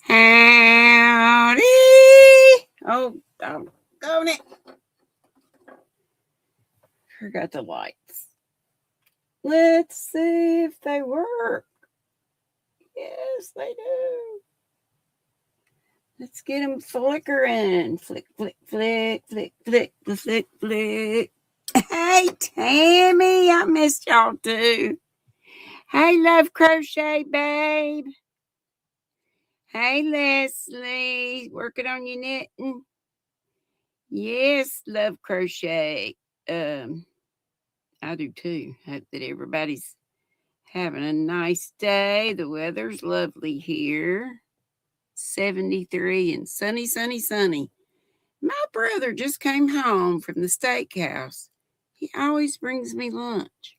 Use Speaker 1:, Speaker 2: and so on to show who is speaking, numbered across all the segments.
Speaker 1: Howdy. Oh, doggone it. Forgot the lights. Let's see if they work. Yes, they do. Let's get them flickering. Flick, flick, flick, flick, flick, flick, flick. Hey, Tammy, I missed y'all too. Hey, Love Crochet Babe. Hey, Leslie, working on your knitting? Yes, Love Crochet. I do too. Hope that everybody's having a nice day. The weather's lovely here. 73 and sunny, sunny, sunny. My brother just came home from the steakhouse. He always brings me lunch.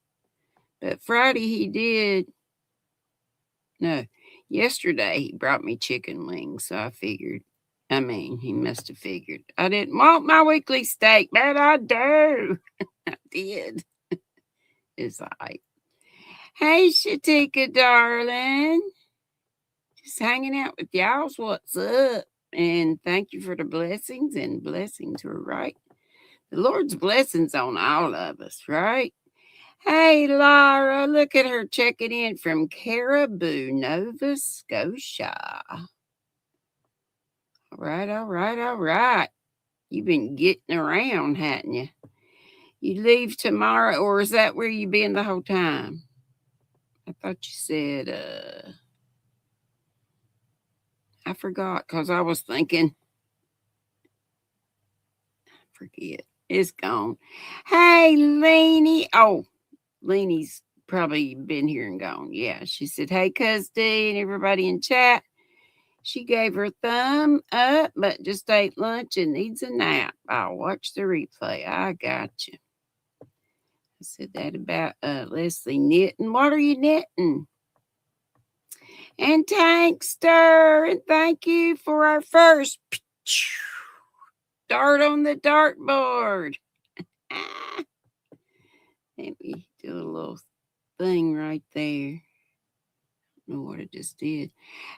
Speaker 1: But Friday he did. No, yesterday he brought me chicken wings. So I figured, he must have figured I didn't want my weekly steak, but I do. I did. It's all right. Hey, Shatika, darling. Just hanging out with y'all's what's up. And thank you for the blessings, and blessings are right. The Lord's blessings on all of us, right? Hey, Laura, look at her checking in from Caribou, Nova Scotia. All right, all right, all right. You've been getting around, hadn't you? You leave tomorrow, or is that where you been the whole time? I thought you said, I forgot because I was thinking, forget, it's gone. Hey, Leanie. Oh, Leanie's probably been here and gone. Yeah, she said, hey, Cuz D, and everybody in chat. She gave her thumb up, but just ate lunch and needs a nap. I'll watch the replay. I got you. I said that about Leslie knitting. What are you knitting? And Tankster, and thank you for our first dart on the dartboard. Let me do a little thing right there. I don't know what I just did.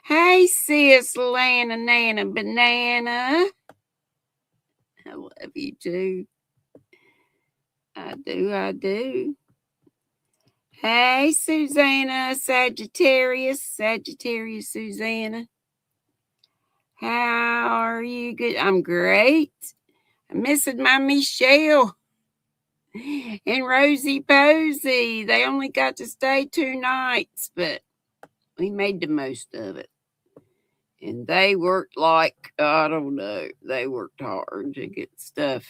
Speaker 1: Hey, sis, Lana, Nana, Banana. I love you too. I do. Hey, Susanna, Sagittarius, Susanna. How are you? Good. I'm great. I'm missing my Michelle and Rosie Posey. They only got to stay 2 nights, but we made the most of it. And they worked like, I don't know, they worked hard to get stuff.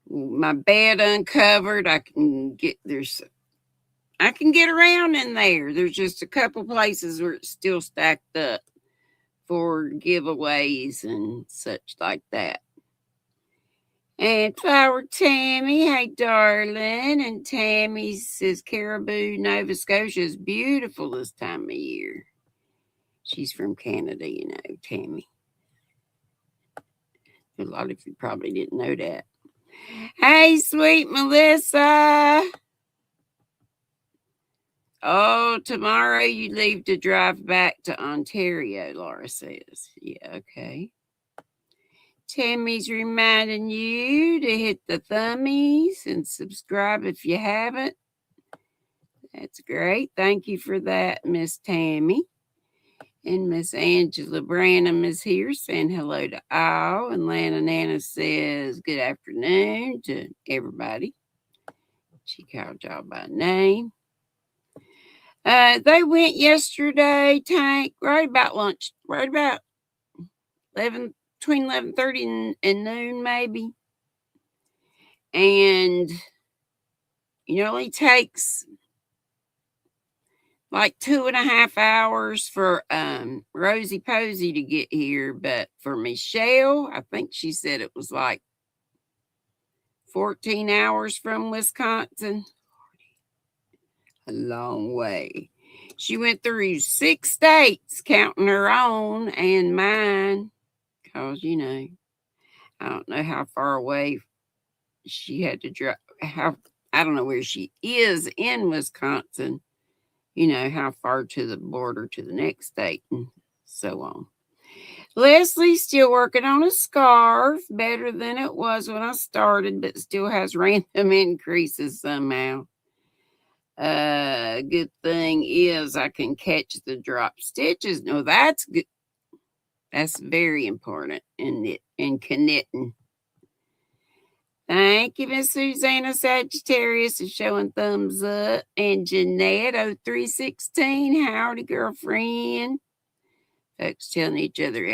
Speaker 1: My bed uncovered. I can get around in there. There's just a couple places where it's still stacked up for giveaways and such like that. And Flower Tammy, hey darling. And Tammy says Caribou, Nova Scotia is beautiful this time of year. She's from Canada, you know, Tammy. A lot of you probably didn't know that. Hey, sweet Melissa. Oh, tomorrow you leave to drive back to Ontario, Laura says. Yeah, okay. Tammy's reminding you to hit the thummies and subscribe if you haven't. That's great. Thank you for that, Miss Tammy. And Miss Angela Branham is here saying hello to all. And Lana Nana says good afternoon to everybody. She called y'all by name. They went yesterday, Tank, right about lunch, right about 11, between 11:30 and noon maybe. And it only takes like 2.5 hours for Rosie Posey to get here. But for Michelle, I think she said it was like 14 hours from Wisconsin. A long way. She went through 6 states, counting her own and mine. Because, I don't know how far away she had to drive. I don't know where she is in Wisconsin. How far to the border to the next state and so on. Leslie's still working on a scarf, better than it was when I started, but still has random increases somehow. Good thing is I can catch the drop stitches. No, that's good. That's very important in knitting. Thank you, Miss Susanna Sagittarius, is showing thumbs up. And Jeanette 0316, howdy, girlfriend. Folks telling each other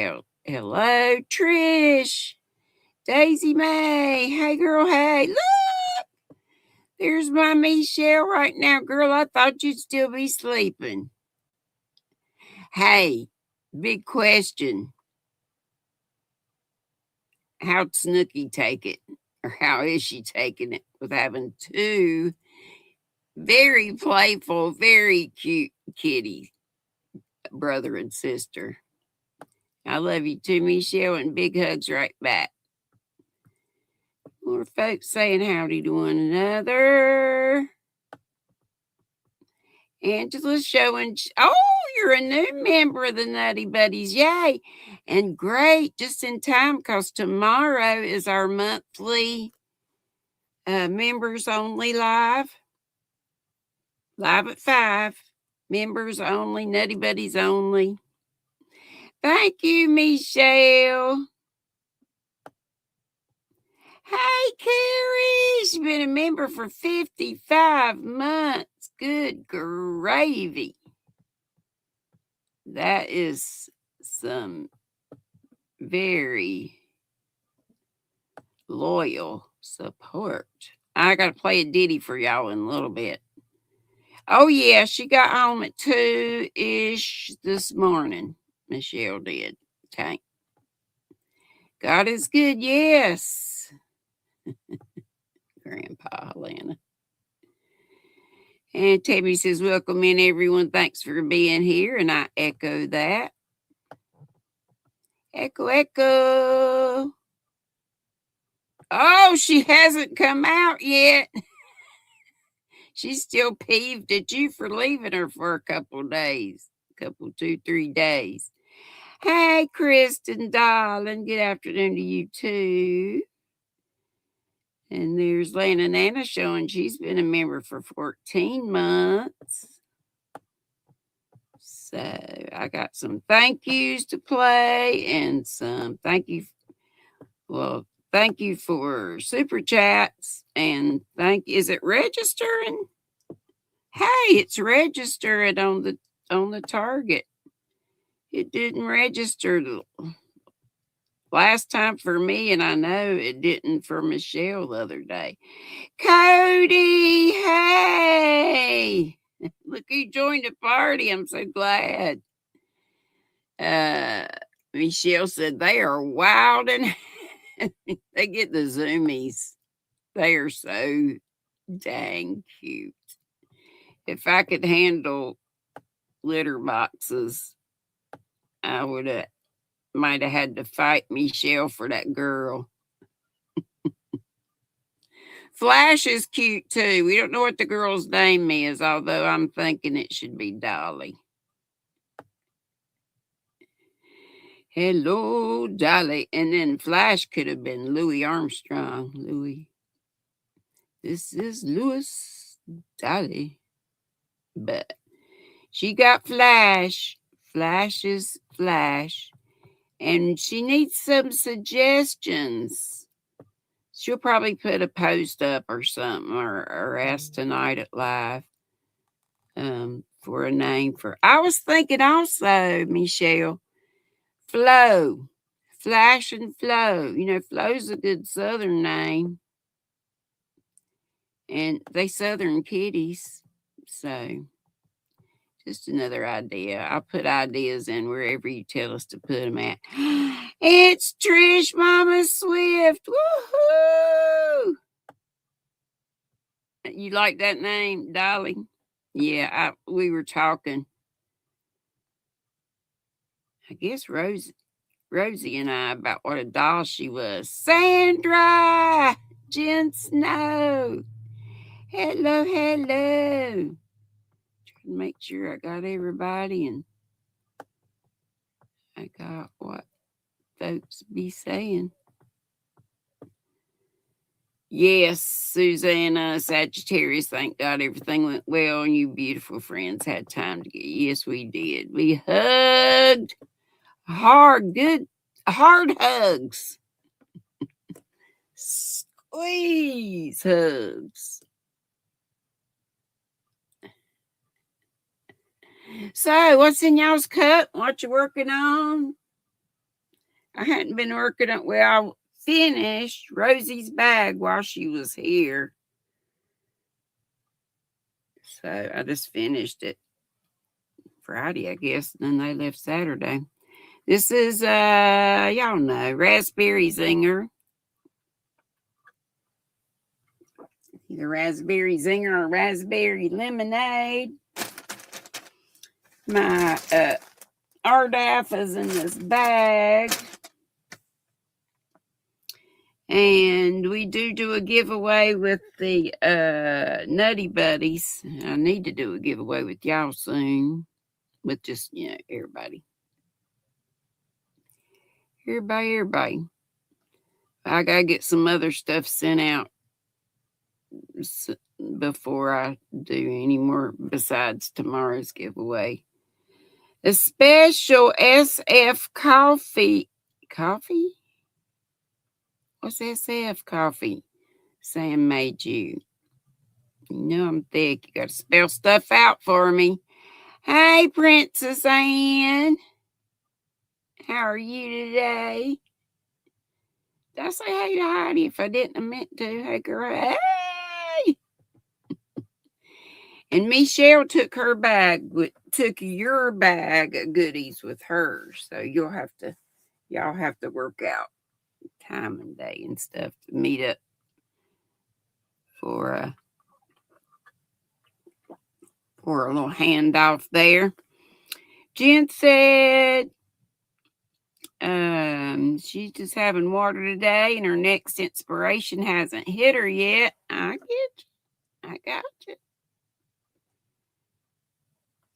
Speaker 1: hello. Trish, Daisy May, hey girl, hey, look. There's my Michelle right now, girl. I thought you'd still be sleeping. Hey, big question. How'd Snooky take it? Or how is she taking it with having two very playful, very cute kitties, brother and sister? I love you too, Michelle, and big hugs right back. More folks saying howdy to one another. Angela's showing, oh, you're a new member of the Nutty Buddies. Yay. And great, just in time, because tomorrow is our monthly members only live at 5. Members only, Nutty Buddies only. Thank you, Michelle. Hey, Carrie, she's been a member for 55 months. Good gravy. That is some very loyal support. I got to play a ditty for y'all in a little bit. Oh, yeah, she got home at 2-ish this morning. Michelle did. Okay. God is good, yes. Grandpa Helena. And Tabby says, welcome in, everyone. Thanks for being here. And I echo that. Echo, echo. Oh, she hasn't come out yet. She's still peeved at you for leaving her for a couple days. 2-3 days. Hey, Kristen, darling. Good afternoon to you, too. And there's Lana Nana showing she's been a member for 14 months. So I got some thank yous to play and some thank you for super chats and is it registering? Hey, it's registered on the target. It didn't register last time for me, and I know it didn't for Michelle the other day. Cody, hey! Look who joined the party. I'm so glad. Michelle said they are wild and they get the zoomies. They are so dang cute. If I could handle litter boxes, I might have had to fight Michelle for that girl. Flash is cute too. We don't know what the girl's name is, although I'm thinking it should be Dolly. Hello, Dolly. And then Flash could have been Louis Armstrong. Louis. This is Louis Dolly. But she got Flash. Flash is Flash. And she needs some suggestions. She'll probably put a post up or something or ask tonight at live for a name for. I was thinking also, Michelle, Flo. Flash and Flo. You know, Flo's a good Southern name. And they Southern kitties. So just another idea. I'll put ideas in wherever you tell us to put them at. It's Trish Mama Swift. Woohoo! You like that name, Dolly? Yeah, we were talking. I guess Rosie and I about what a doll she was. Sandra! Jen Snow. Hello. Trying to make sure I got everybody and I got what folks be saying. Yes, Susanna, Sagittarius, thank God everything went well and you beautiful friends had time to get. Yes, we did. We hugged hard, good, hard hugs. Squeeze hugs. So, what's in y'all's cup? What you working on? I hadn't been working on, well, I finished Rosie's bag while she was here. So I just finished it Friday, I guess. And then they left Saturday. This is, y'all know, raspberry zinger. Either raspberry zinger or raspberry lemonade. My RDAF is in this bag. And we do a giveaway with the Nutty Buddies. I need to do a giveaway with y'all soon. With just, everybody. Everybody. I got to get some other stuff sent out before I do any more besides tomorrow's giveaway. A special SF coffee. Coffee? What's SF coffee? Sam made you. You know I'm thick. You got to spell stuff out for me. Hey, Princess Anne. How are you today? Did I say hey to Heidi if I didn't? I meant to. Hey, girl. Hey! And Michelle took her bag, took your bag of goodies with her. So y'all have to work out time and day and stuff to meet up for a little handoff there. Jen said she's just having water today and her next inspiration hasn't hit her yet. I get you. I got you.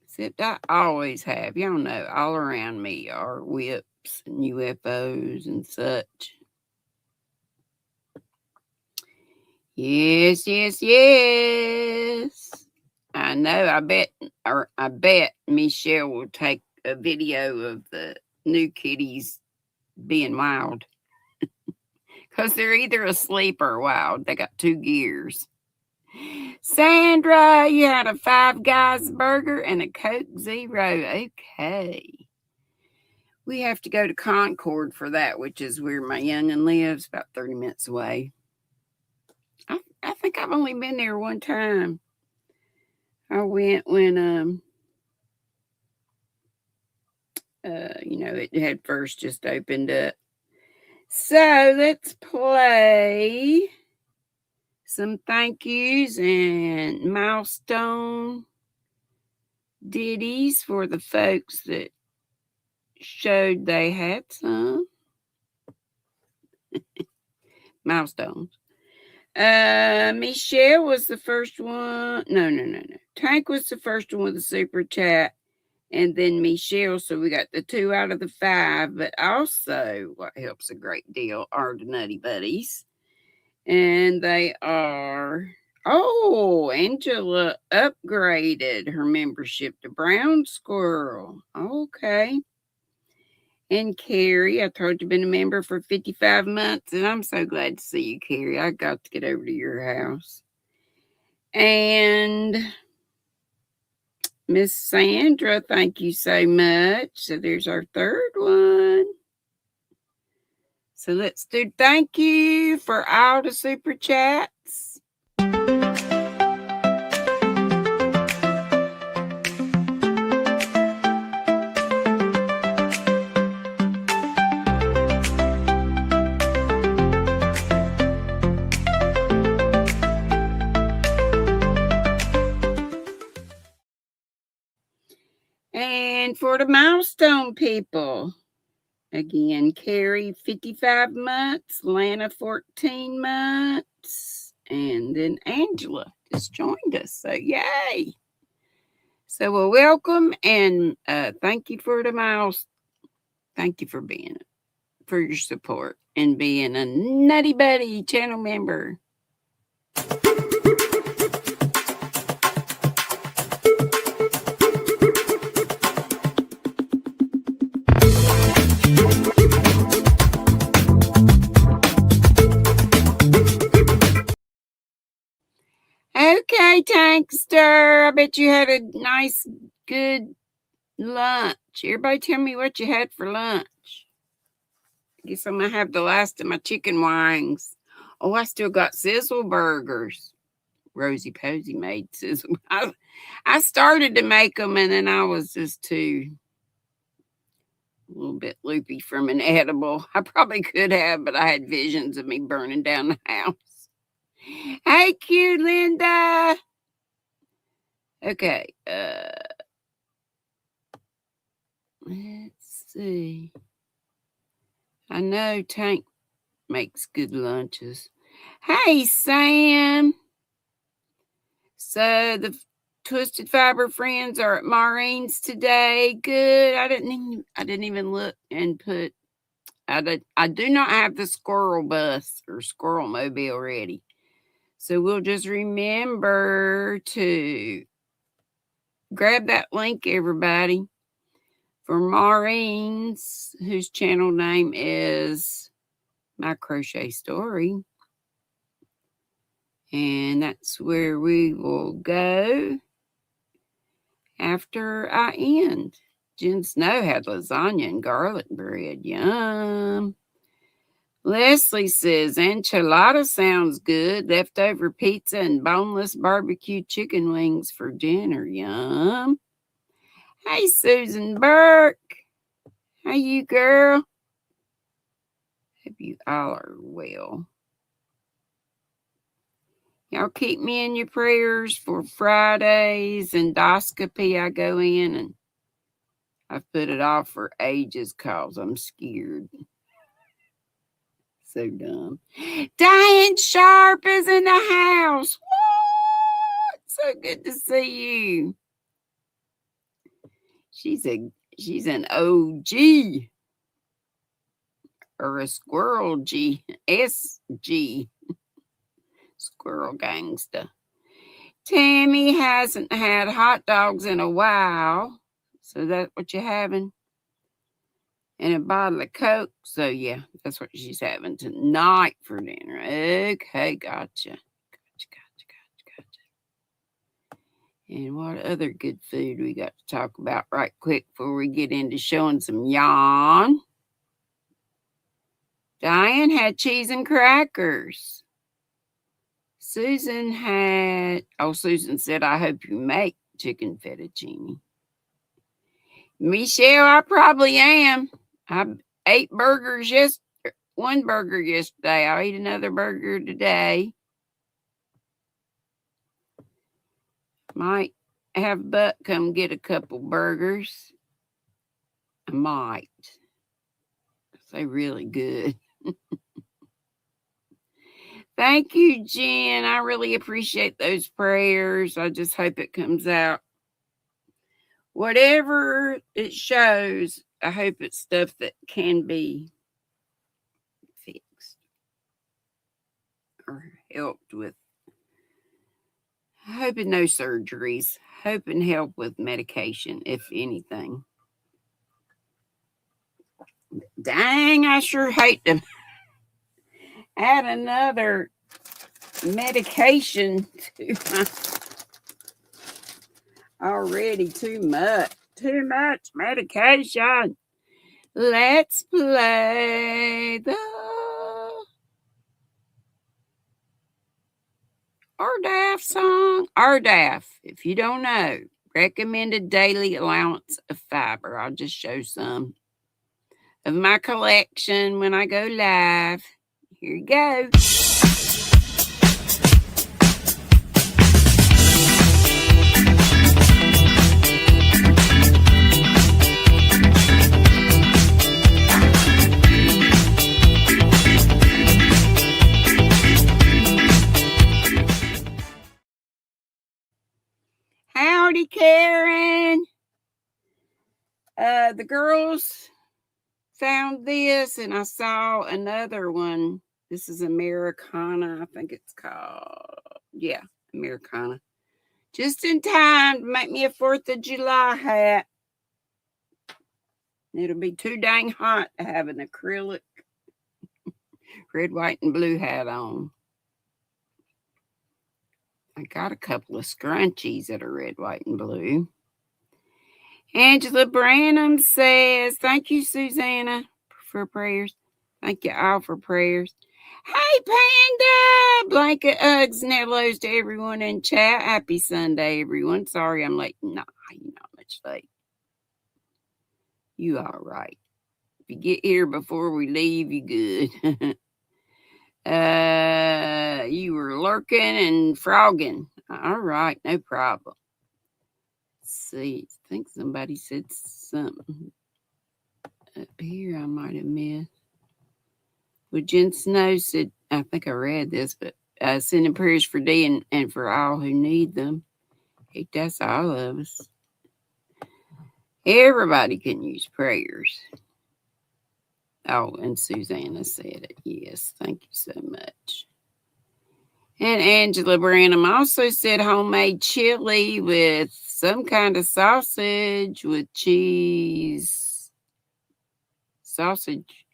Speaker 1: Except I always have. Y'all know all around me are whips and UFOs and such. Yes. I know. I bet Michelle will take a video of the new kitties being wild. Because they're either asleep or wild. They got 2 gears. Sandra, you had a Five Guys burger and a Coke Zero. Okay. We have to go to Concord for that, which is where my young'un lives, about 30 minutes away. I think I've only been there one time. I went when it had first just opened up. So let's play some thank yous and milestone ditties for the folks that showed they had some milestones. Michelle was the first one. No. Tank was the first one with a super chat. And then Michelle, so we got the 2 out of the 5. But also, what helps a great deal are the Nutty Buddies. And they are... Oh, Angela upgraded her membership to Brown Squirrel. Okay. And Carrie, I told you, been a member for 55 months. And I'm so glad to see you, Carrie. I got to get over to your house. And... Miss Sandra, thank you so much. So there's our 3rd one. So let's do thank you for all the super chats. And for the milestone people, again, Carrie, 55 months, Lana, 14 months, and then Angela just joined us. So, yay. So, welcome and thank you for the milestone. Thank you for your support and being a Nutty Buddy channel member. Okay, Tankster. I bet you had a nice, good lunch. Everybody tell me what you had for lunch. I guess I'm going to have the last of my chicken wings. Oh, I still got sizzle burgers. Rosie Posey made sizzle. I started to make them, and then I was just a little bit loopy from an edible. I probably could have, but I had visions of me burning down the house. Hey, cute Linda. Okay, let's see. I know Tank makes good lunches. Hey, Sam. So the Twisted Fiber friends are at Maureen's today. Good. I didn't even look and put. I do not have the squirrel bus or squirrel mobile ready. So we'll just remember to grab that link, everybody, for Maureen's, whose channel name is My Crochet Story. And that's where we will go after I end. Jen Snow had lasagna and garlic bread. Yum. Leslie says, enchilada sounds good. Leftover pizza and boneless barbecue chicken wings for dinner. Yum. Hey, Susan Burke. How you, girl? Hope you all are well. Y'all keep me in your prayers for Friday's endoscopy. I go in, and I've put it off for ages because I'm scared. So dumb. Diane Sharp is in the house. What? So good to see you. She's an OG or a squirrel G. SG. Squirrel gangsta. Tammy hasn't had hot dogs in a while. So that's what you're having? And a bottle of Coke. So, yeah, that's what she's having tonight for dinner. Okay, gotcha. And what other good food we got to talk about right quick before we get into showing some yawn? Diane had cheese and crackers. Susan said, I hope you make chicken fettuccine. Michelle, I probably am. I ate one burger yesterday. I'll eat another burger today. Might have Buck come get a couple burgers. I might. They're really good. Thank you, Jen. I really appreciate those prayers. I just hope it comes out. Whatever it shows, I hope it's stuff that can be fixed or helped with. Hoping no surgeries. Hoping help with medication, if anything. Dang, I sure hate to add another medication to my already too much medication. Let's play the RDAF song. RDAF, if you don't know, recommended daily allowance of fiber. I'll just show some of my collection when I go live. Here you go. Howdy, Karen. The girls found this and I saw another one. This is Americana, I think it's called. Yeah, Americana. Just in time to make me a 4th of July hat. It'll be too dang hot to have an acrylic red, white, and blue hat on. I got a couple of scrunchies that are red, white, and blue. Angela Branham says, thank you, Susanna, for prayers. Thank you all for prayers. Hey, Panda! Blanket hugs and hellos to everyone in chat. Happy Sunday, everyone. Sorry I'm late. Nah, you're not much late. You all right. If you get here before we leave, you good. You were lurking and frogging. All right, no problem. Let's see. I think somebody said something up here I might have missed. Well, Jen Snow said, I think I read this, but sending prayers for Dee and for all who need them. Hey, that's all of us. Everybody can use prayers. Oh, and Susanna said it. Yes, thank you so much. And Angela Branham also said homemade chili with some kind of sausage with cheese. Sausage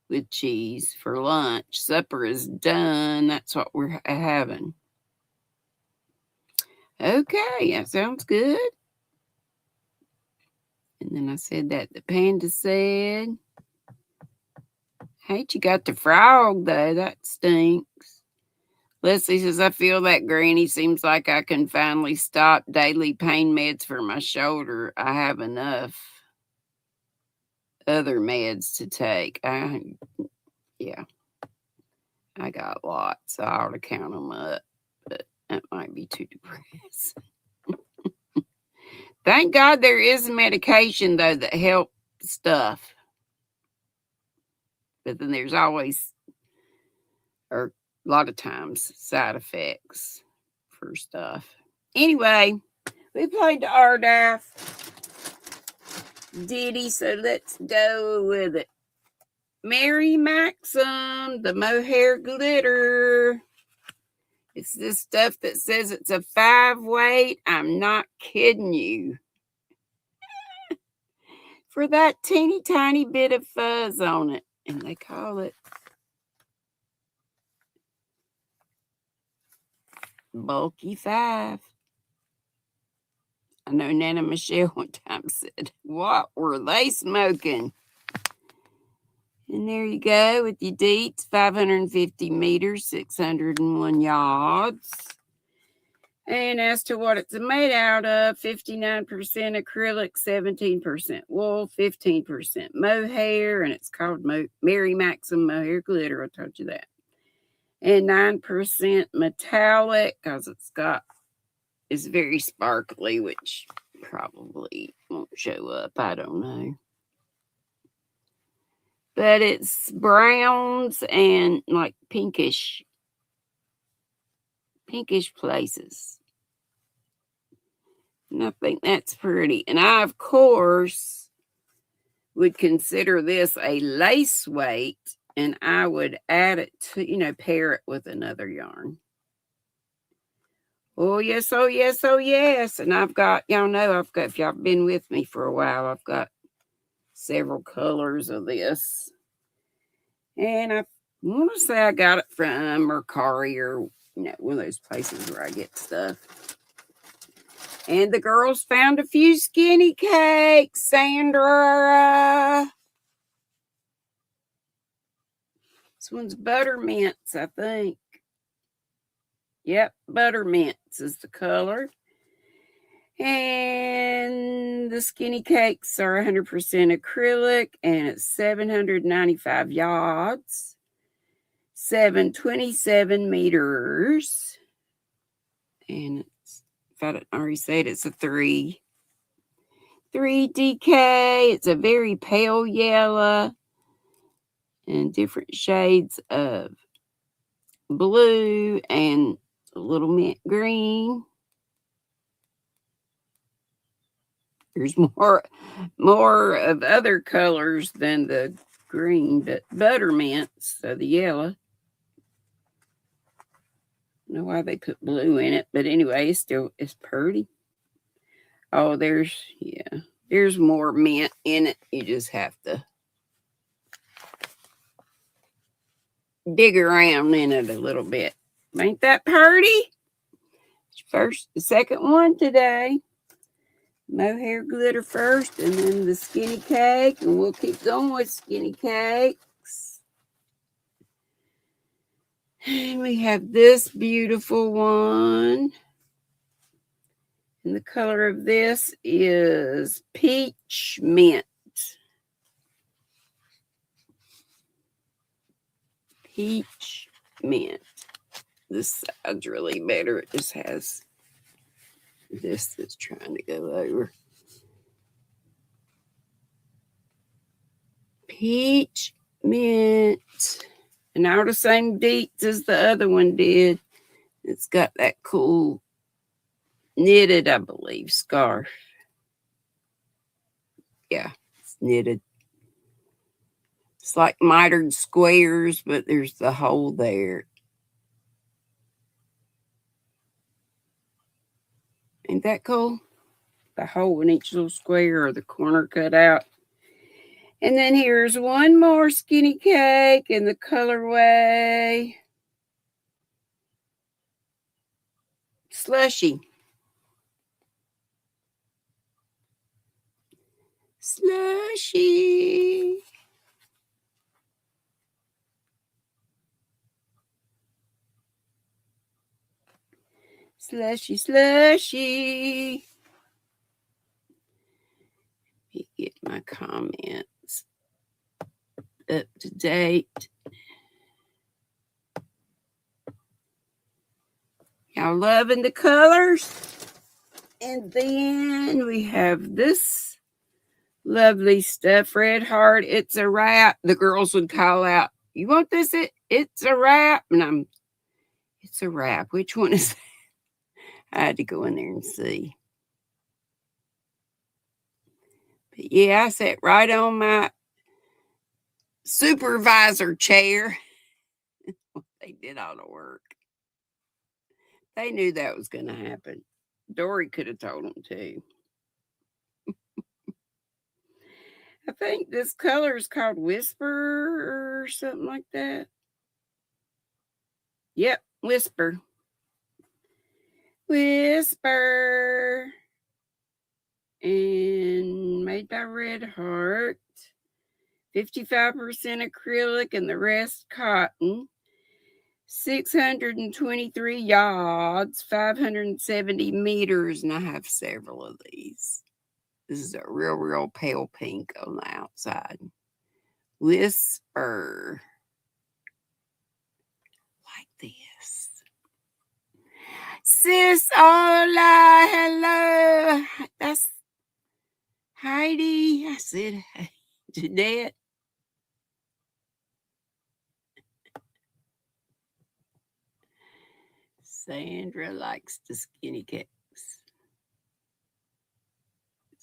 Speaker 1: with cheese for lunch. Supper is done. That's what we're having. Okay, that sounds good. And then I said that the Panda said, hate you got the frog though. That stinks. Leslie says, I feel that Granny seems like I can finally stop daily pain meds for my shoulder. I have enough other meds to take. Yeah, I got lots. I ought to count them up, but that might be too depressing. Thank God there is medication, though, that helps stuff. But then there's always, or a lot of times, side effects for stuff. Anyway, we played the RDAF ditty, so let's go with it. Mary Maxim, the mohair glitter. It's this stuff that says it's a 5 weight. I'm not kidding you. For that teeny tiny bit of fuzz on it. And they call it Bulky 5. I know Nana Michelle one time said, what were they smoking? And there you go with your deets, 550 meters, 601 yards. And as to what it's made out of, 59% acrylic, 17% wool, 15% mohair, and it's called Mary Maxim Mohair Glitter. I told you that. And 9% metallic, because it's very sparkly, which probably won't show up. I don't know. But it's browns and like pinkish places. And I think that's pretty. And I, of course, would consider this a lace weight, and I would add it to, pair it with another yarn. Oh, yes, oh, yes, oh, yes. And I've got, if y'all been with me for a while, I've got several colors of this. And I want to say I got it from Mercari or, one of those places where I get stuff. And the girls found a few skinny cakes, Sandra. This one's Buttermints, I think. Yep, Buttermints is the color. And the skinny cakes are 100% acrylic, and it's 795 yards, 727 meters. And if I didn't already say it, it's a 3 DK. It's a very pale yellow and different shades of blue and a little mint green. There's more of other colors than the green, but buttermint, so the yellow. I don't know why they put blue in it, but anyway, it's pretty. Oh, there's more mint in it. You just have to dig around in it a little bit. Ain't that pretty? The second one today. Mohair glitter first, and then the skinny cake, and we'll keep going with skinny cakes. And we have this beautiful one. And the color of this is peach mint. Peach mint. This side's really better. It just has this that's trying to go over. Peach mint. And all the same deets as the other one did. It's got that cool knitted, I believe, scarf. Yeah, it's knitted. It's like mitered squares, but there's the hole there. Ain't that cool? The hole in each little square or the corner cut out. And then here's one more skinny cake in the colorway Slushy. Slushy. Slushy, slushy. Let me get my comments up to date. Y'all loving the colors? And then we have this lovely stuff, Red Heart. It's a wrap. The girls would call out, "You want this? It's a wrap." And it's a wrap. Which one is that? I had to go in there and see. But yeah, I sat right on my supervisor chair. They did all the work. They knew that was going to happen. Dory could have told them too. I think this color is called Whisper or something like that. Yep, Whisper. Whisper. And made by Red Heart. 55% acrylic and the rest cotton. 623 yards, 570 meters, and I have several of these. This is a real pale pink on the outside. Whisper. Like this. Sis, hola, hello. That's Heidi. I said, hey, Jeanette. Sandra likes the skinny cakes.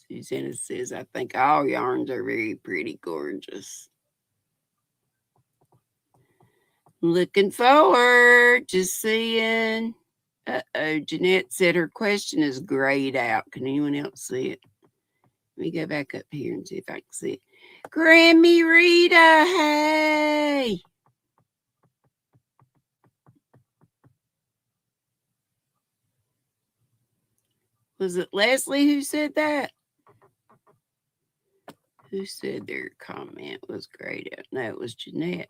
Speaker 1: Susanna says, I think all yarns are very pretty, gorgeous. Looking forward to seeing. Uh-oh, Jeanette said her question is grayed out. Can anyone else see it? Let me go back up here and see if I can see it. Grammy Rita, hey! Was it Leslie who said that? Who said their comment was grayed out? No, it was Jeanette.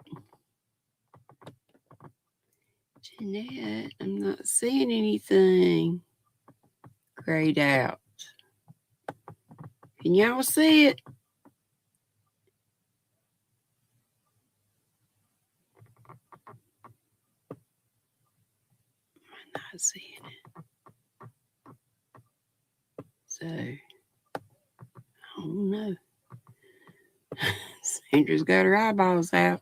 Speaker 1: Jeanette, I'm not seeing anything grayed out. Can y'all see it? I'm not seeing it. So, I don't know. Sandra's got her eyeballs out.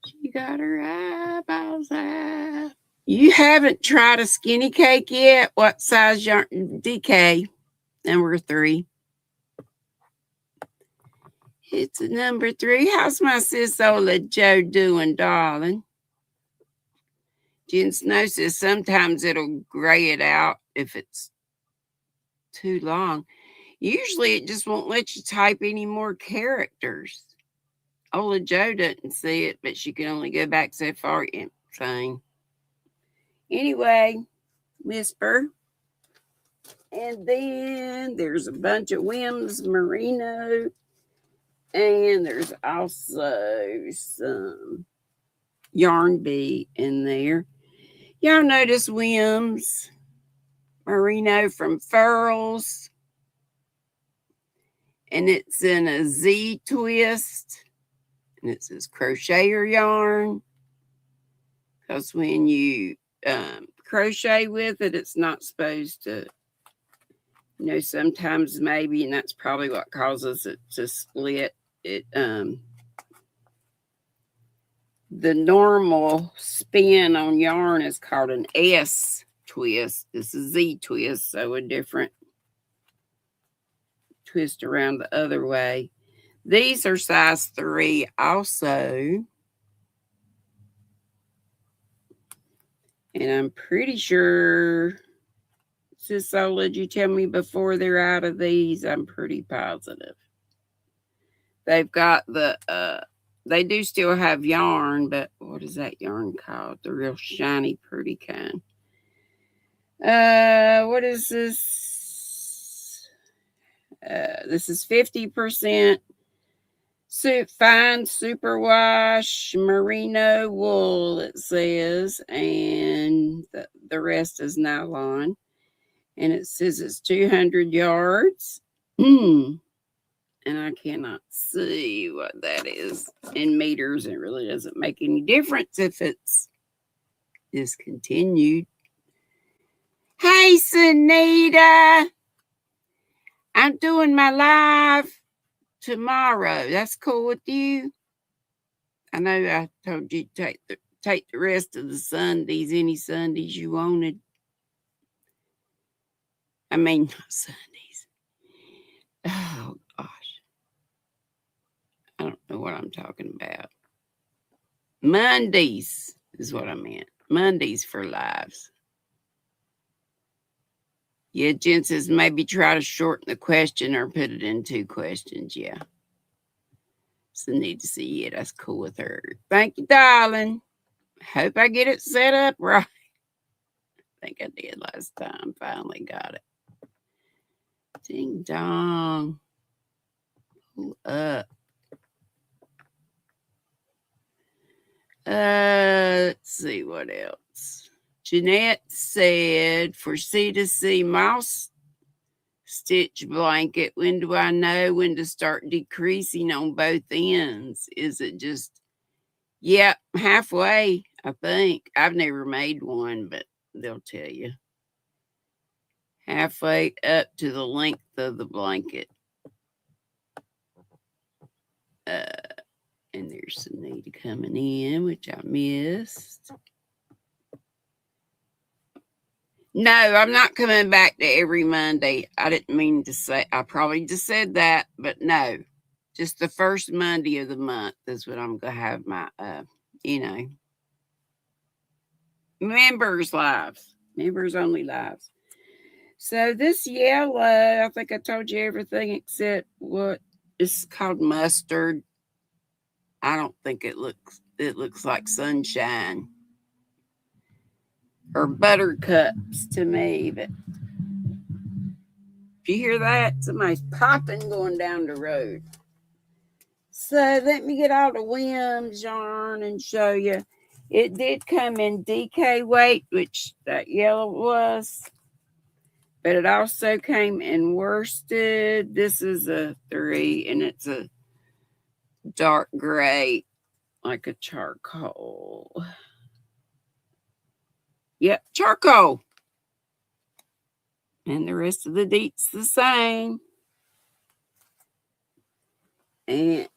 Speaker 1: She got her eyeballs out. You haven't tried a skinny cake yet? What size yarn? DK, number 3. It's a number 3. How's my sis Ola Joe doing, darling? Jen Snow says sometimes it'll gray it out if it's too long. Usually it just won't let you type any more characters. Ola Joe doesn't see it, but she can only go back so far. Fine. Anyway, whisper. And then there's a bunch of Wims Merino. And there's also some Yarn Bee in there. Y'all notice Wims Merino from Furls. And it's in a Z twist. And it says crocheter yarn. Because when you crochet with it, it's not supposed to, sometimes maybe, and that's probably what causes it to split. It the normal spin on yarn is called an S twist. This is Z twist, so a different twist around the other way. These are size 3 also. And I'm pretty sure, Sis Ola, did you tell me before they're out of these? I'm pretty positive. They've got they do still have yarn, but what is that yarn called? The real shiny, pretty kind. What is this? This is 50% fine superwash merino wool, it says, and the rest is nylon. And it says it's 200 yards. And I cannot see what that is in meters. It really doesn't make any difference if it's discontinued. Hey, Sunita. I'm doing my live tomorrow. That's cool with you? I know I told you to take the rest of the Sundays, any Sundays you wanted. I mean, not Sundays. Oh, gosh. I don't know what I'm talking about. Mondays is what I meant. Mondays for lives. Yeah, Jen says maybe try to shorten the question or put it in 2 questions. Yeah. So need to see it. That's cool with her. Thank you, darling. Hope I get it set up right. I think I did last time. Finally got it. Ding dong. Pull up. Let's see what else. Jeanette said for C2C mouse stitch blanket, when do I know when to start decreasing on both ends? Is it just, halfway, I think. I've never made one, but they'll tell you. Halfway up to the length of the blanket. And there's Sunita coming in, which I missed. No, I'm not coming back to every Monday. I didn't mean to say, I probably just said that, but no. Just the first Monday of the month is when I'm going to have my, members lives. Members only lives. So this yellow, I think I told you everything except what is called mustard. I don't think it looks like sunshine or buttercups to me, but if you hear that, somebody's popping going down the road. So let me get all the Wims yarn and show you. It did come in DK weight, which that yellow was, but it also came in worsted. This is a 3, and it's a dark gray, like a charcoal. Yep, charcoal. And the rest of the deet's the same. And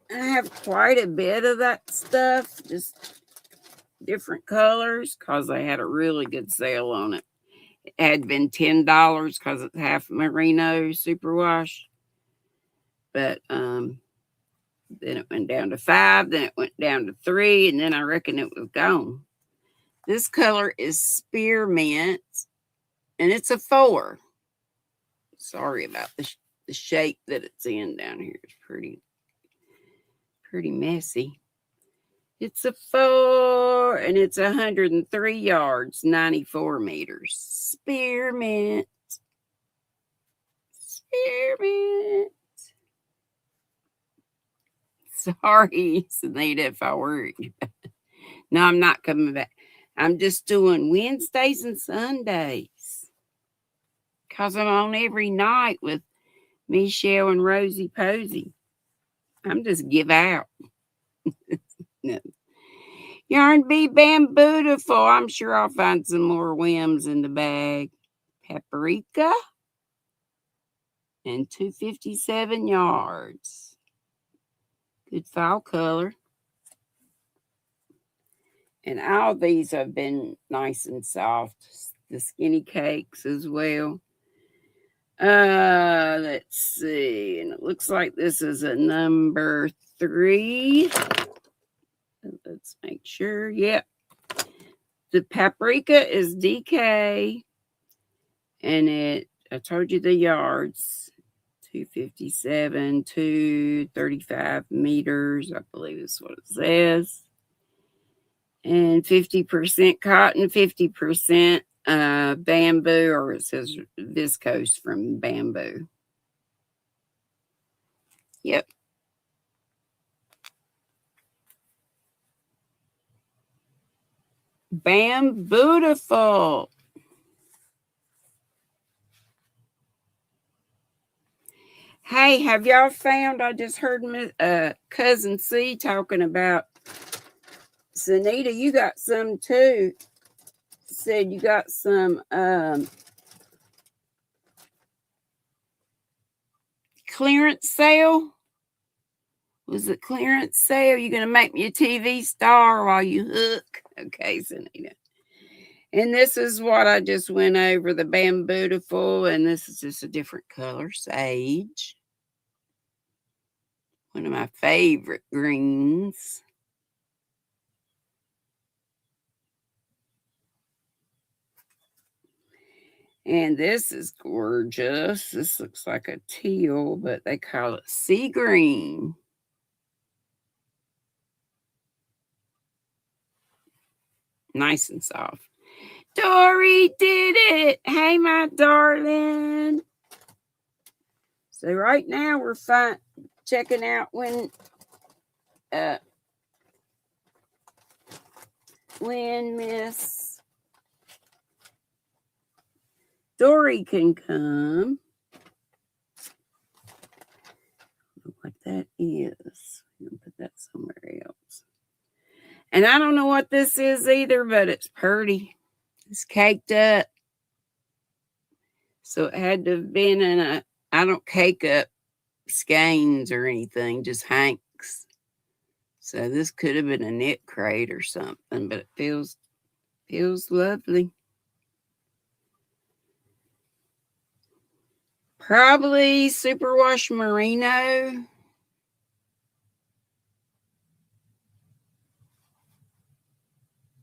Speaker 1: I have quite a bit of that stuff. Just different colors because they had a really good sale on it. It had been $10 because it's half merino superwash. But then it went down to $5, then it went down to $3, and then I reckon it was gone. This color is spearmint, and it's a 4. Sorry about the shape that it's in down here. It's pretty messy. It's a 4, and it's 103 yards, 94 meters. Spearmint. Sorry, Sunita, if I worried you. No, I'm not coming back. I'm just doing Wednesdays and Sundays because I'm on every night with Michelle and Rosie Posey. I'm just give out. No. Yarn Bee Bambootiful. I'm sure I'll find some more whims in the bag. Paprika. And 257 yards. Good fall color. And all these have been nice and soft. The skinny cakes as well. Let's see. And it looks like this is a number 3. Let's make sure. Yep. The paprika is DK. And I told you the yards. 257, 235 meters. I believe is what it says. And 50% cotton, 50% bamboo, or it says viscose from bamboo. Yep. Bambootiful. Hey, have y'all found, I just heard Cousin C talking about, Sunita, you got some too. Said you got some clearance sale. Was it clearance sale? You're going to make me a TV star while you hook? Okay, Sunita. And this is what I just went over, the Bambootiful, and this is just a different color, sage. One of my favorite greens. And this is gorgeous. This looks like a teal, but they call it sea green. Nice and soft. Dory did it. Hey, my darling. So right now we're checking out when Miss Dory can come. What that is. I'm gonna put that somewhere else. And I don't know what this is either, but it's pretty. It's caked up. So it had to have been in I don't cake up skeins or anything, just hanks. So this could have been a knit crate or something, but it feels lovely. Probably superwash merino.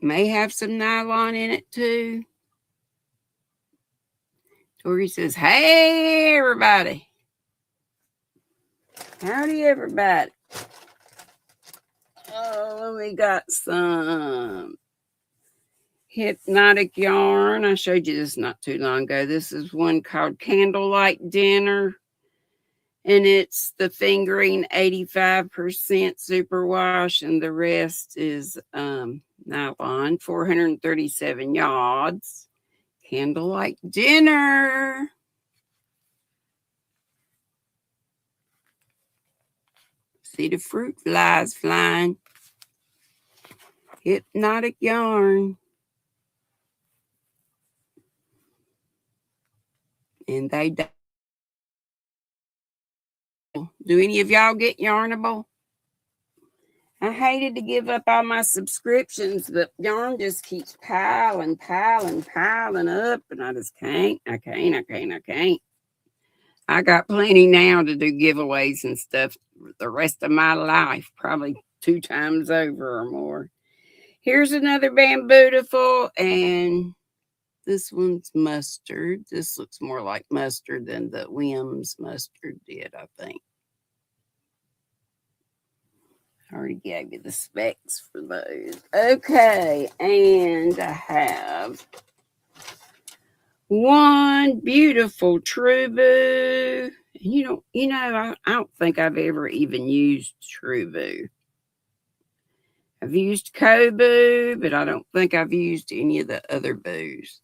Speaker 1: May have some nylon in it too. Tori says, hey, everybody. Howdy, everybody. Oh, we got some hypnotic yarn. I showed you this not too long ago. This is one called Candlelight Dinner. And it's the fingering 85% superwash, and the rest is nylon, 437 yards. Candlelight Dinner. See the fruit flies flying. Hypnotic yarn. And they do any of y'all get yarnable? I hated to give up all my subscriptions, but yarn just keeps piling up, and I just can't. I can't. I got plenty now to do giveaways and stuff the rest of my life, probably 2 times over or more. Here's another Bambootiful, and this one's mustard. This looks more like mustard than the Wims mustard did, I think. I already gave you the specs for those. Okay, and I have one beautiful True Boo. I don't think I've ever even used True Boo. I've used Kobu, but I don't think I've used any of the other boos.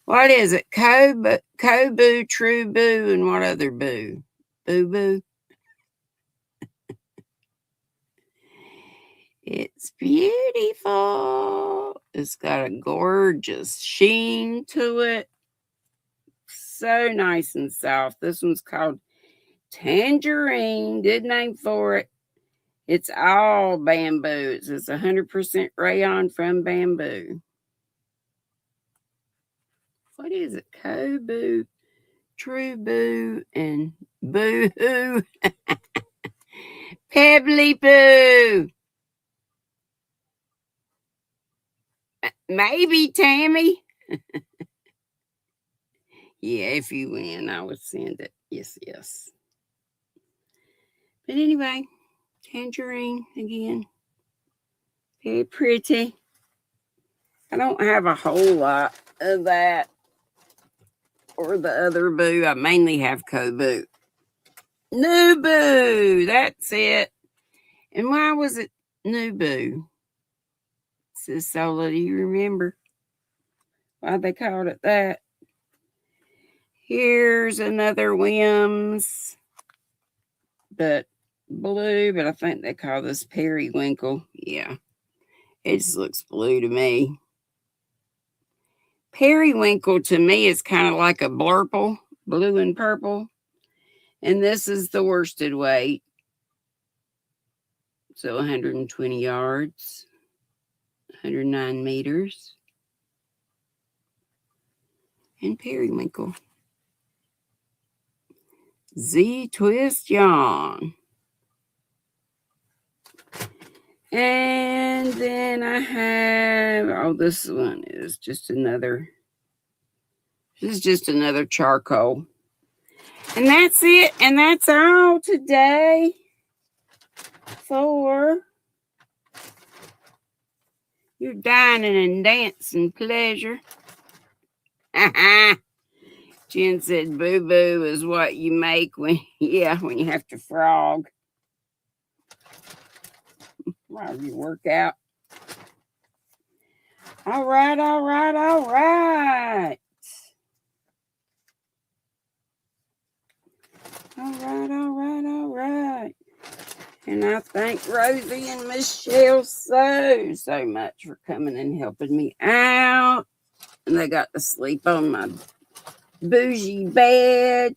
Speaker 1: What is it? Kobu, True Boo, and what other boo? Boo Boo? It's beautiful. It's got a gorgeous sheen to it. So nice and soft. This one's called Tangerine. Good name for it. It's all bamboo. It's 100% rayon from bamboo. What is it? Kobu, True Boo, and Boo Hoo. Pebbly Boo. Maybe, Tammy. Yeah, if you win, I would send it. Yes. But anyway, Tangerine again. Very pretty. I don't have a whole lot of that or the other boo. I mainly have Kobu. New Boo. That's it. And why was it New Boo? Says Sola, do you remember why they called it that? Here's another Wims, but blue, but I think they call this periwinkle. Yeah, it just looks blue to me. Periwinkle to me is kind of like a blurple, blue and purple. And this is the worsted weight. So 120 yards, 109 meters. And periwinkle. Z-twist yarn. And then I have, this one is just another, this is just another charcoal. And that's it. And that's all today for your dining and dancing pleasure. Jen said boo-boo is what you make when you have to frog while you work out. All right. And I thank Rosie and Michelle so much for coming and helping me out. And they got to sleep on my bougie bed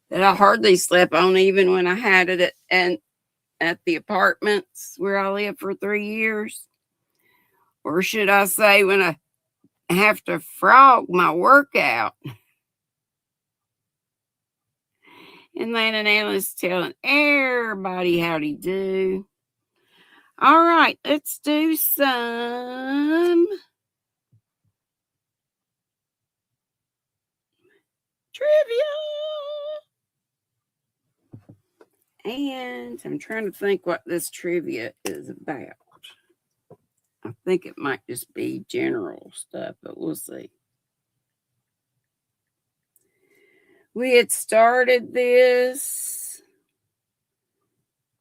Speaker 1: that I hardly slept on even when I had it at the apartments where I lived for 3 years. Or should I say when I have to frog my workout. And Lana and Alice telling everybody howdy do. All right, let's do some trivia. And I'm trying to think what this trivia is about. I think it might just be general stuff, but we'll see. We had started this,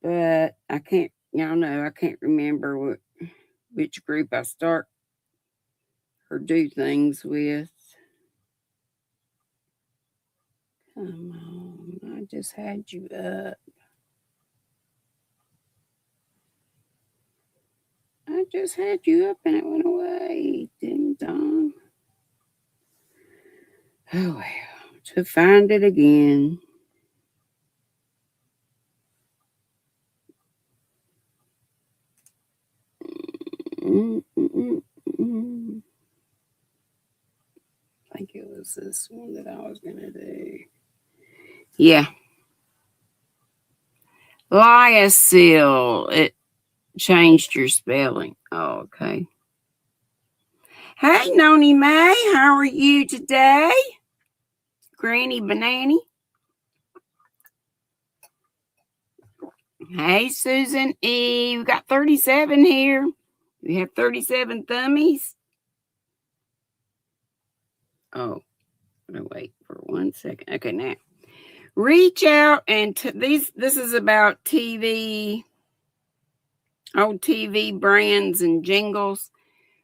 Speaker 1: but I can't remember which group I start or do things with. Come on, I just had you up. I just had you up and it went away. Ding dong. Oh well, to find it again. was this one that I was going to do? Yeah. Lyocell. It changed your spelling. Oh, okay. Hey, Noni May. How are you today? Granny Banani. Hey, Susan E. We got 37 here. We have 37 thummies. Oh, I'm gonna wait for 1 second. Okay, now reach out and this is about TV, old TV brands and jingles.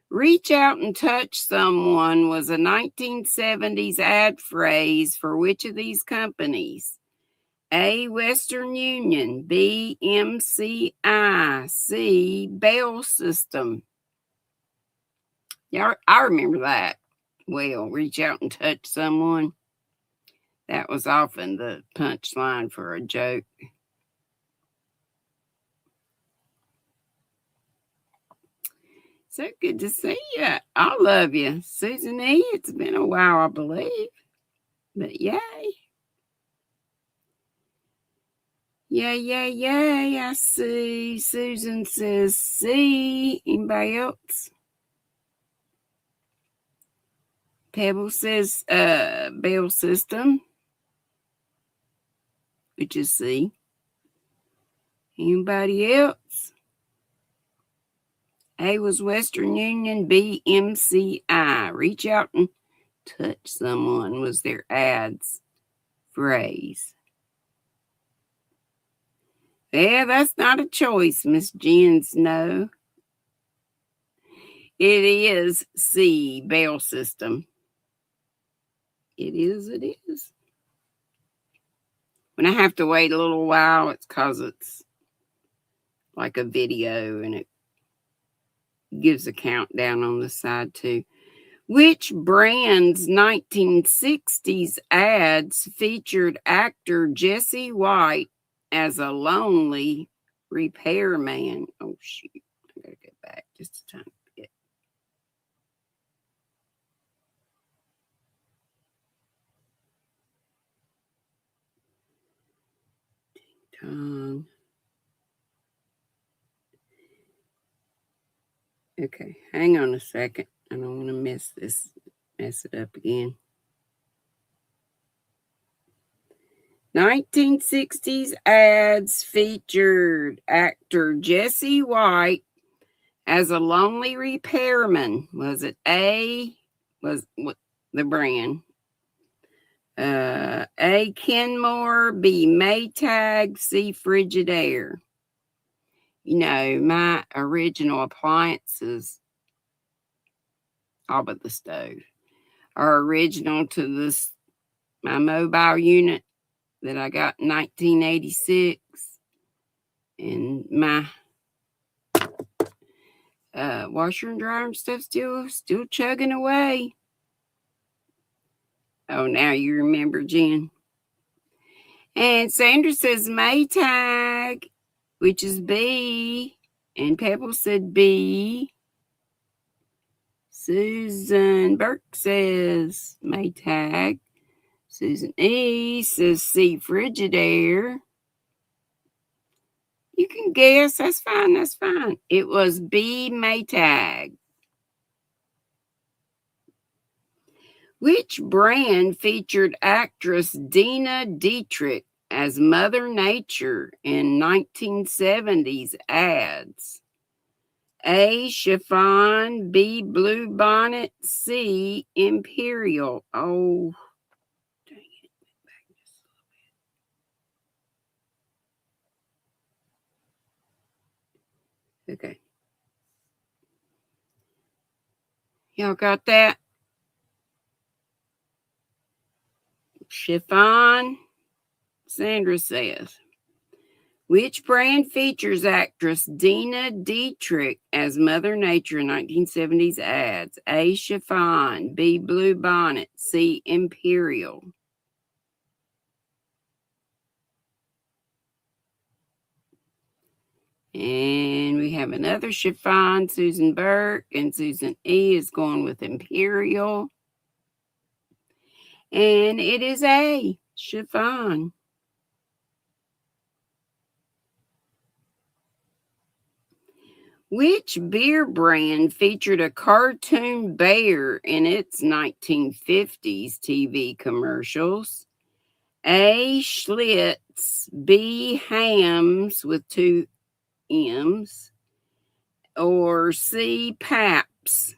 Speaker 1: Reach out and touch someone was a 1970s ad phrase for which of these companies? A, Western Union, B, MCI, C, Bell System. Yeah, I remember that. Well, reach out and touch someone. That was often the punchline for a joke. So good to see you. I love you. Susan E., it's been a while, I believe. But yay. Yay. I see. Susan says C. Anybody else? Pebble says Bell System, which is C. Anybody else? A was Western Union, B, MCI. Reach out and touch someone was their ads phrase. Yeah, that's not a choice, Miss Jen Snow. It is C, Bell System. It is. When I have to wait a little while, it's because it's like a video and it gives a countdown on the side too. Which brand's 1960s ads featured actor Jesse White as a lonely repairman? Oh, shoot. I gotta get back just a tiny bit. Tongue. Okay, hang on a second. I don't want to mess it up again. 1960s ads featured actor Jesse White as a lonely repairman. Was it A? Was what the brand? A, Kenmore, B, Maytag, C, Frigidaire. You know, my original appliances, all but the stove, are original to this, my mobile unit that I got in 1986. And my washer and dryer and stuff still chugging away. Oh, now you remember, Jen. And Sandra says Maytag, which is B. And Pebble said B. Susan Burke says Maytag. Susan E. says C. Frigidaire. You can guess. That's fine. It was B. Maytag. Which brand featured actress Dina Dietrich as Mother Nature in 1970s ads? A, Chiffon, B, Blue Bonnet, C, Imperial. Oh, dang it. Back just a little bit. Okay. Y'all got that? Chiffon, Sandra says. Which brand features actress Dina Dietrich as Mother Nature in 1970s ads? A, Chiffon, B, Blue Bonnet, C, Imperial. And we have another Chiffon, Susan Burke, and Susan E. is going with Imperial. And it is A, chiffon. Which beer brand featured a cartoon bear in its 1950s TV commercials? A, Schlitz, B, Hams with two M's, or C, Paps?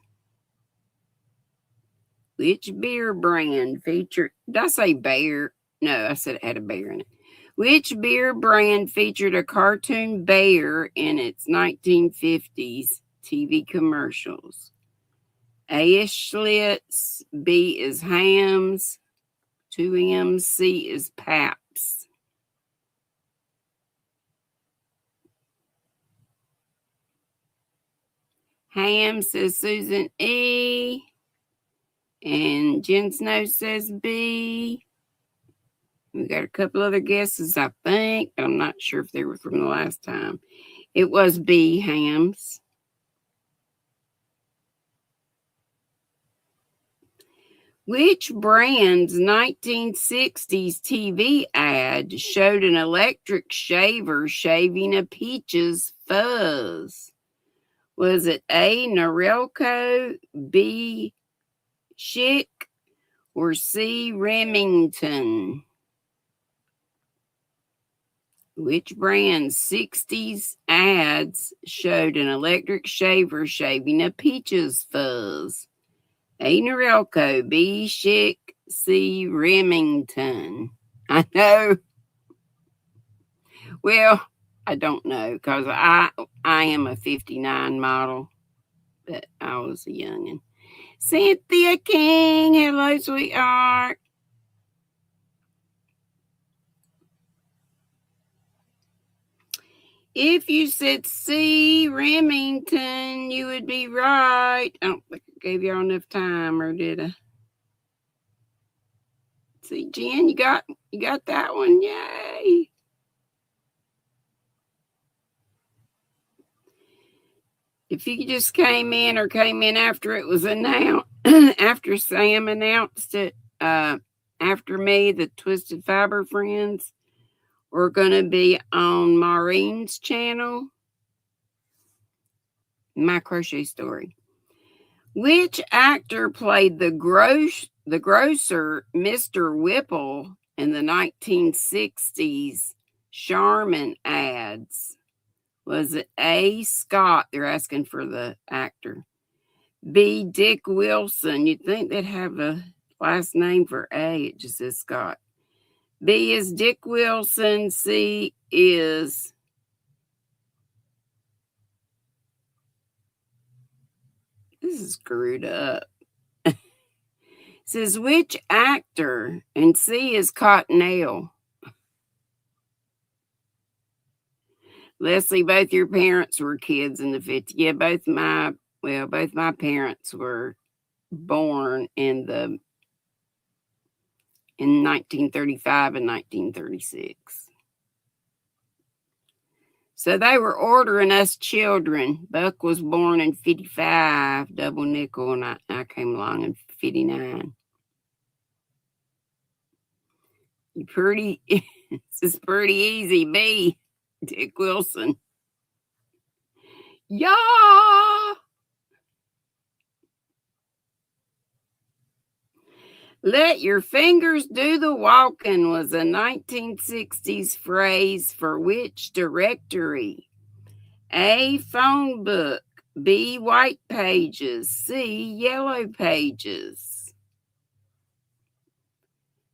Speaker 1: Which beer brand featured, did I say bear? No, I said it had a bear in it. Which beer brand featured a cartoon bear in its 1950s TV commercials? A is Schlitz, B is Hams, two M's, C is Paps. Ham says Susan E. And Jen Snow says B. We got a couple other guesses, I think, but I'm not sure if they were from the last time. It was B, Hams. Which brand's 1960s TV ad showed an electric shaver shaving a peach's fuzz? Was it A, Norelco, B, Schick, or C, Remington? Which brand's 60s ads showed an electric shaver shaving a peach's fuzz? A, Norelco, B, Schick, C, Remington. I know. Well, I don't know because I am a 59 model, but I was a youngin'. Cynthia King, hello, sweetheart. If you said C, Remington, you would be right. I don't think I gave y'all enough time, or did I? See, Jen, you got that one. Yay. If you just came in after it was announced, after Sam announced it, after me, the Twisted Fiber Friends were going to be on Maureen's channel, My Crochet Story. Which actor played the grocer Mr. Whipple in the 1960s Charmin ads? Was it A, Scott? They're asking for the actor. B, Dick Wilson. You'd think they'd have a last name for A. It just says Scott. B is Dick Wilson. C is... This is screwed up. It says which actor? And C is Cottonelle. Leslie, both your parents were kids in the 50s. Yeah, both my parents were born in 1935 and 1936. So they were ordering us children. Buck was born in 55, double nickel, and I came along in 59. This is pretty easy. B, Dick Wilson. Yeah. Let your fingers do the walking was a 1960s phrase for which directory? A, phone book. B, white pages. C, yellow pages.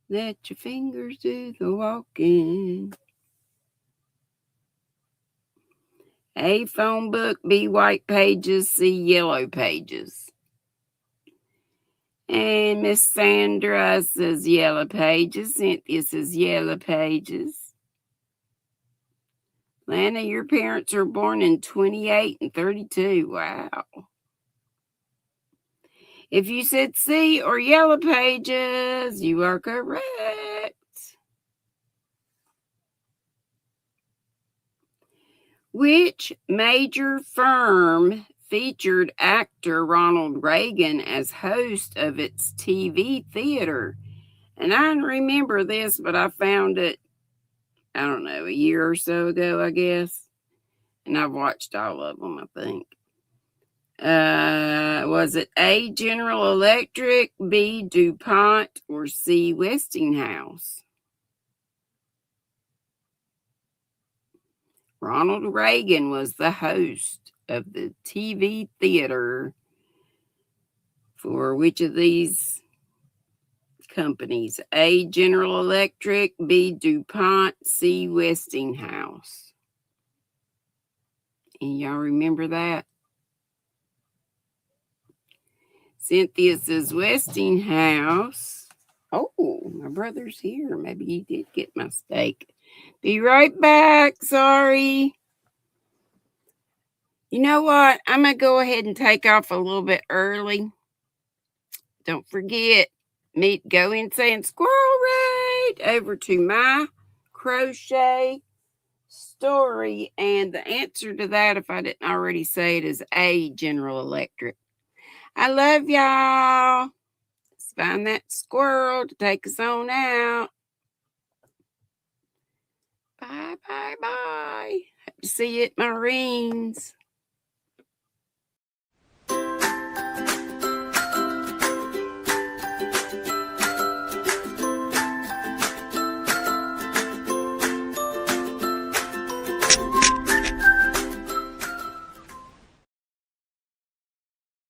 Speaker 1: Let your fingers do the walking. A, phone book. B, white pages. C, yellow pages. And Miss Sandra says yellow pages. Cynthia says yellow pages. Lana, your parents are born in 28 and 32. Wow. If you said C or yellow pages, you are correct. Which major firm featured actor Ronald Reagan as host of its TV theater? And I don't remember this, but I found it, I don't know, a year or so ago, I guess. And I've watched all of them, I think. Was it A, General Electric, B, DuPont, or C, Westinghouse? Ronald Reagan was the host of the TV theater for which of these companies? A, General Electric, B, DuPont, C, Westinghouse. And y'all remember that? Cynthia says Westinghouse. Oh, my brother's here. Maybe he did get my steak. Be right back. Sorry. You know what? I'm going to go ahead and take off a little bit early. Don't forget, go in saying squirrel raid over to my crochet story. And the answer to that, if I didn't already say it, is A, General Electric. I love y'all. Let's find that squirrel to take us on out. Bye, bye, bye. Hope to see you at Marine's.